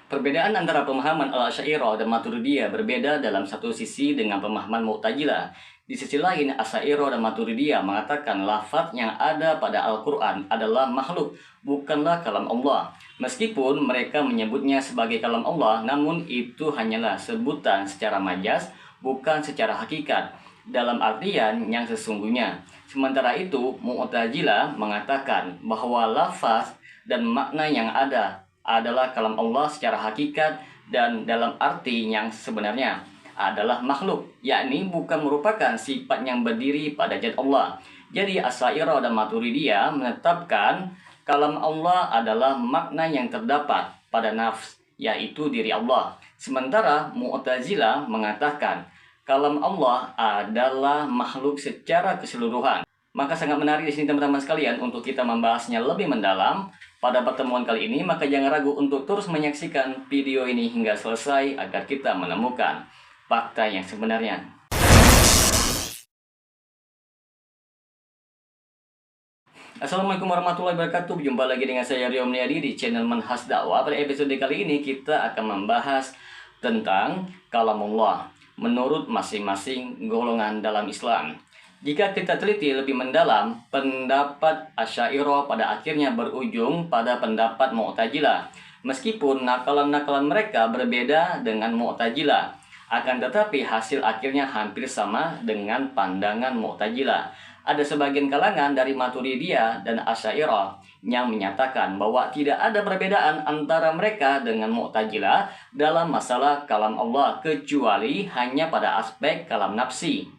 Perbedaan antara pemahaman Al-Asy'ariyah dan Maturidiyah berbeda dalam satu sisi dengan pemahaman Mu'tazilah. Di sisi lain, Asy'ariyah dan Maturidiyah mengatakan lafaz yang ada pada Al-Quran adalah makhluk, bukanlah kalam Allah. Meskipun mereka menyebutnya sebagai kalam Allah, namun itu hanyalah sebutan secara majas, bukan secara hakikat, dalam artian yang sesungguhnya. Sementara itu, Mu'tazilah mengatakan bahwa lafaz dan makna yang ada adalah kalam Allah secara hakikat dan dalam arti yang sebenarnya adalah makhluk, yakni bukan merupakan sifat yang berdiri pada zat Allah. Jadi Asy'ariyah dan Maturidiyah menetapkan kalam Allah adalah makna yang terdapat pada nafs, yaitu diri Allah. Sementara Mu'tazilah mengatakan kalam Allah adalah makhluk secara keseluruhan. Maka sangat menarik di sini teman-teman sekalian untuk kita membahasnya lebih mendalam pada pertemuan kali ini. Maka jangan ragu untuk terus menyaksikan video ini hingga selesai agar kita menemukan fakta yang sebenarnya. Assalamualaikum warahmatullahi wabarakatuh. Jumpa lagi dengan saya Rio Mulyadi di channel Manhaj Dakwah. Pada episode kali ini kita akan membahas tentang kalamullah menurut masing-masing golongan dalam Islam. Jika kita teliti lebih mendalam, pendapat Asy'ariyah pada akhirnya berujung pada pendapat Mu'tazilah. Meskipun nakalan-nakalan mereka berbeda dengan Mu'tazilah, akan tetapi hasil akhirnya hampir sama dengan pandangan Mu'tazilah. Ada sebagian kalangan dari Maturidiyah dan Asy'ariyah yang menyatakan bahwa tidak ada perbedaan antara mereka dengan Mu'tazilah dalam masalah kalam Allah, kecuali hanya pada aspek kalam nafsi.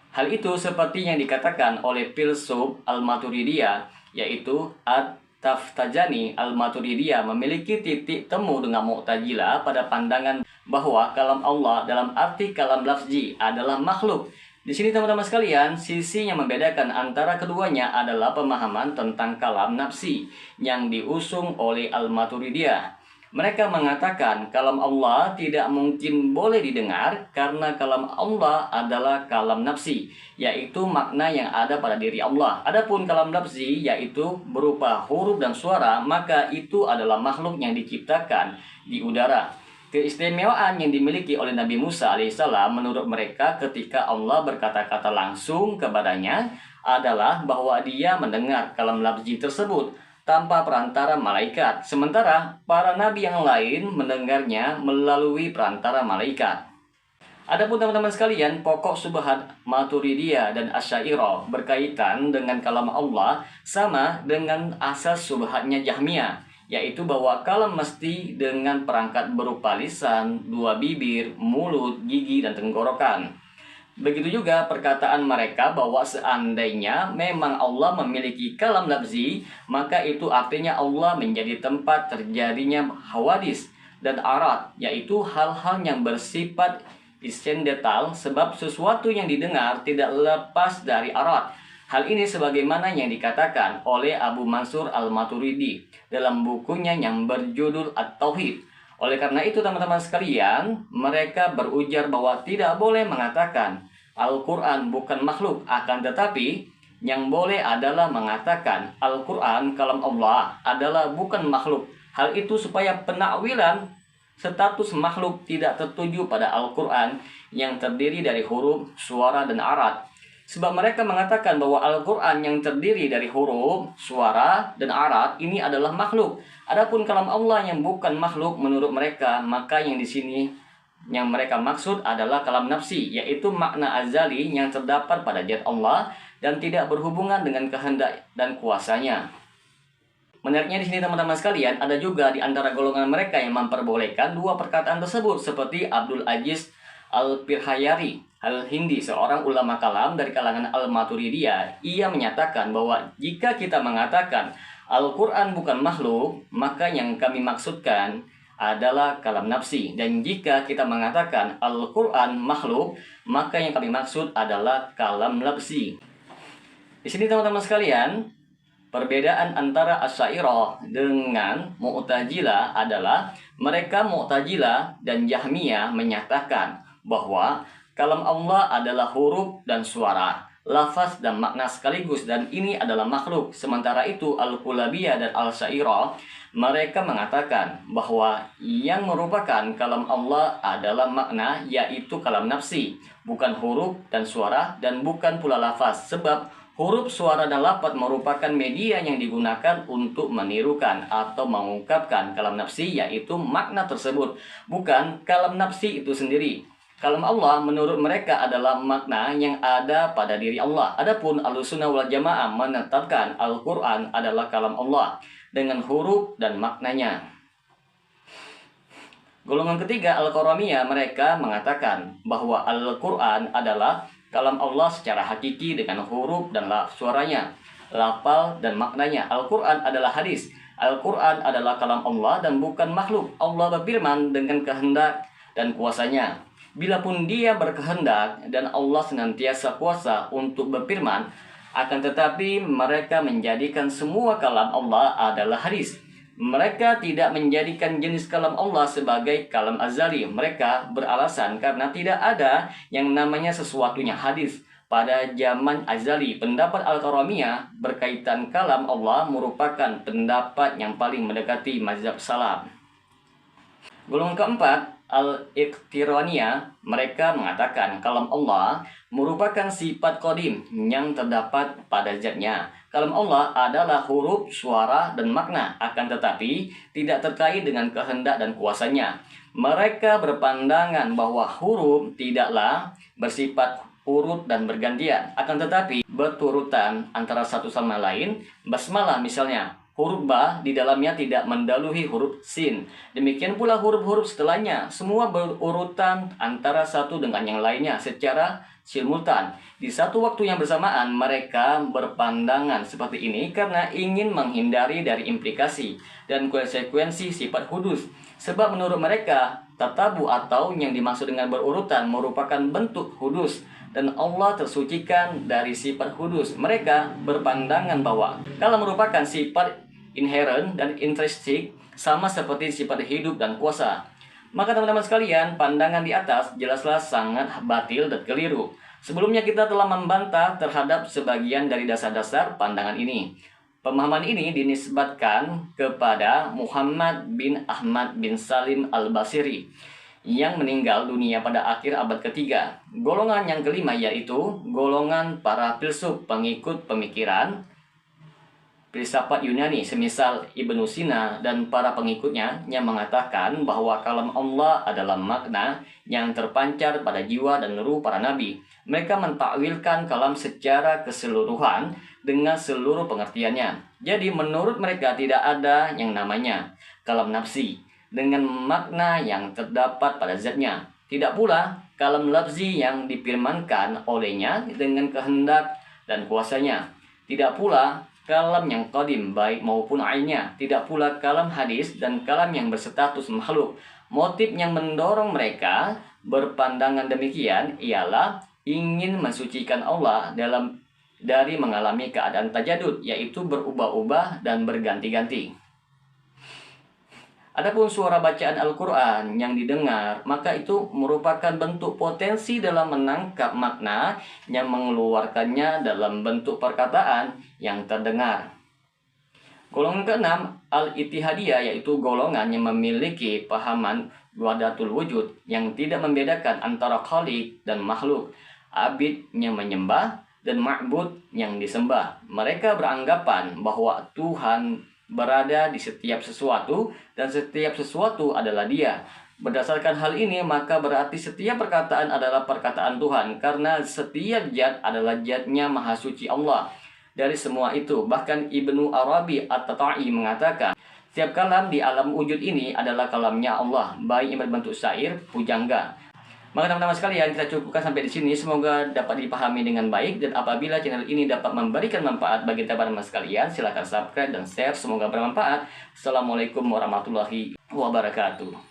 Hal itu seperti yang dikatakan oleh filsuf Al-Maturidiyah, yaitu At-Taftajani. Al-Maturidiyah memiliki titik temu dengan Mu'tazilah pada pandangan bahwa kalam Allah dalam arti kalam lafzi adalah makhluk. Di sini teman-teman sekalian, sisi yang membedakan antara keduanya adalah pemahaman tentang kalam nafsi yang diusung oleh Al-Maturidiyah. Mereka mengatakan kalam Allah tidak mungkin boleh didengar karena kalam Allah adalah kalam nafsi, yaitu makna yang ada pada diri Allah. Adapun kalam nafsi, yaitu berupa huruf dan suara, maka itu adalah makhluk yang diciptakan di udara. Keistimewaan yang dimiliki oleh Nabi Musa alaihissalam menurut mereka ketika Allah berkata-kata langsung kepadanya adalah bahwa dia mendengar kalam lafzi tersebut tanpa perantara malaikat. Sementara para nabi yang lain mendengarnya melalui perantara malaikat. Adapun teman-teman sekalian, pokok subhat Maturidiyah dan Asy'ariyah berkaitan dengan kalam Allah sama dengan asas subhatnya Jahmiyah, yaitu bahwa kalam mesti dengan perangkat berupa lisan, dua bibir, mulut, gigi, dan tenggorokan. Begitu juga perkataan mereka bahwa seandainya memang Allah memiliki kalam lafzi, maka itu artinya Allah menjadi tempat terjadinya hawadis dan arat, yaitu hal-hal yang bersifat insidental, sebab sesuatu yang didengar tidak lepas dari arat. Hal ini sebagaimana yang dikatakan oleh Abu Mansur Al-Maturidi dalam bukunya yang berjudul At-Tauhid. Oleh karena itu teman-teman sekalian, mereka berujar bahwa tidak boleh mengatakan Al-Quran bukan makhluk, akan tetapi yang boleh adalah mengatakan Al-Quran kalam Allah adalah bukan makhluk. Hal itu supaya penakwilan status makhluk tidak tertuju pada Al-Quran yang terdiri dari huruf, suara, dan arat. Sebab mereka mengatakan bahwa Al-Quran yang terdiri dari huruf, suara, dan arat ini adalah makhluk. Adapun kalam Allah yang bukan makhluk menurut mereka, maka yang di sini yang mereka maksud adalah kalam nafsi, yaitu makna azali yang terdapat pada zat Allah dan tidak berhubungan dengan kehendak dan kuasanya. Menariknya di sini teman-teman sekalian, ada juga di antara golongan mereka yang memperbolehkan dua perkataan tersebut, seperti Abdul Aziz Al-Firhayari Al-Hindi, seorang ulama kalam dari kalangan Al-Maturidiyah. Ia menyatakan bahwa jika kita mengatakan Al-Quran bukan makhluk, maka yang kami maksudkan adalah kalam nafsi. Dan jika kita mengatakan Al-Quran makhluk, maka yang kami maksud adalah kalam nafsi. Di sini teman-teman sekalian, perbedaan antara Asy'ariyah dengan Mu'tazilah adalah mereka Mu'tazilah dan Jahmiyah menyatakan bahwa kalam Allah adalah huruf dan suara, lafaz dan makna sekaligus, dan ini adalah makhluk. Sementara itu Al-Kullabiyah dan Al-Asy'ariyah Mereka mengatakan bahwa yang merupakan kalam Allah adalah makna, yaitu kalam nafsi, bukan huruf dan suara, dan bukan pula lafaz. Sebab huruf, suara, dan lafaz merupakan media yang digunakan untuk menirukan atau mengungkapkan kalam nafsi, yaitu makna tersebut, bukan kalam nafsi itu sendiri. Kalam Allah menurut mereka adalah makna yang ada pada diri Allah. Adapun Ahlussunnah wal Jamaah menetapkan Al-Quran adalah kalam Allah dengan huruf dan maknanya. Golongan ketiga, Al-Qaramiyah, mereka mengatakan bahwa Al-Quran adalah kalam Allah secara hakiki dengan huruf dan suaranya, lafal dan maknanya. Al-Quran adalah hadis. Al-Quran adalah kalam Allah dan bukan makhluk. Allah berfirman dengan kehendak dan kuasanya. Bilapun Dia berkehendak, dan Allah senantiasa kuasa untuk berfirman, akan tetapi mereka menjadikan semua kalam Allah adalah hadis. Mereka tidak menjadikan jenis kalam Allah sebagai kalam azali. Mereka beralasan karena tidak ada yang namanya sesuatunya hadis pada zaman azali. Pendapat Al-Qaramiyah berkaitan kalam Allah merupakan pendapat yang paling mendekati mazhab salaf. Golongan keempat, Al-Iqtiraniyah, mereka mengatakan kalam Allah merupakan sifat qadim yang terdapat pada zatnya. Kalam Allah adalah huruf, suara, dan makna, akan tetapi tidak terkait dengan kehendak dan kuasanya. Mereka berpandangan bahwa huruf tidaklah bersifat urut dan bergantian, akan tetapi berturutan antara satu sama lain. Basmalah misalnya, huruf ba di dalamnya tidak mendahului huruf sin. Demikian pula huruf-huruf setelahnya, semua berurutan antara satu dengan yang lainnya secara simultan. Di satu waktu yang bersamaan, mereka berpandangan seperti ini karena ingin menghindari dari implikasi dan konsekuensi sifat hudus. Sebab menurut mereka, tatabu atau yang dimaksud dengan berurutan merupakan bentuk hudus, dan Allah tersucikan dari sifat hudus. Mereka berpandangan bahwa kalau merupakan sifat inherent dan intrinsik, sama seperti sifat hidup dan kuasa. Maka teman-teman sekalian, pandangan di atas jelaslah sangat batil dan keliru. Sebelumnya kita telah membantah terhadap sebagian dari dasar-dasar pandangan ini. Pemahaman ini dinisbatkan kepada Muhammad bin Ahmad bin Salim al-Basiri yang meninggal dunia pada akhir abad ketiga. Golongan yang kelima yaitu golongan para filsuf pengikut pemikiran filsafat Yunani, semisal Ibnu Sina dan para pengikutnya, yang mengatakan bahwa kalam Allah adalah makna yang terpancar pada jiwa dan ruh para nabi. Mereka mentakwilkan kalam secara keseluruhan dengan seluruh pengertiannya. Jadi menurut mereka tidak ada yang namanya kalam nafsi dengan makna yang terdapat pada zatnya. Tidak pula kalam lafzi yang difirmankan olehnya dengan kehendak dan kuasanya. Tidak pula kalam yang qadim baik maupun ainnya. Tidak pula kalam hadis dan kalam yang berstatus makhluk. Motif yang mendorong mereka berpandangan demikian ialah ingin mensucikan Allah dari mengalami keadaan tajadud, yaitu berubah-ubah dan berganti-ganti. Adapun suara bacaan Al-Quran yang didengar, maka itu merupakan bentuk potensi dalam menangkap makna yang mengeluarkannya dalam bentuk perkataan yang terdengar. Golongan keenam, Al-Ittihadiyah, yaitu golongan yang memiliki pahaman wahdatul wujud yang tidak membedakan antara khaliq dan makhluk, abid yang menyembah dan ma'bud yang disembah. Mereka beranggapan bahwa Tuhan berada di setiap sesuatu dan setiap sesuatu adalah Dia. Berdasarkan hal ini, maka berarti setiap perkataan adalah perkataan Tuhan, karena setiap zat adalah zatnya Maha Suci Allah dari semua itu. Bahkan Ibnu Arabi At-Tatai mengatakan, setiap kalam di alam wujud ini adalah kalamnya Allah, baik yang berbentuk syair, pujangga. Maka teman-teman sekalian, kita cukupkan sampai di sini. Semoga dapat dipahami dengan baik, dan apabila channel ini dapat memberikan manfaat bagi teman-teman sekalian, silahkan subscribe dan share. Semoga bermanfaat. Assalamualaikum warahmatullahi wabarakatuh.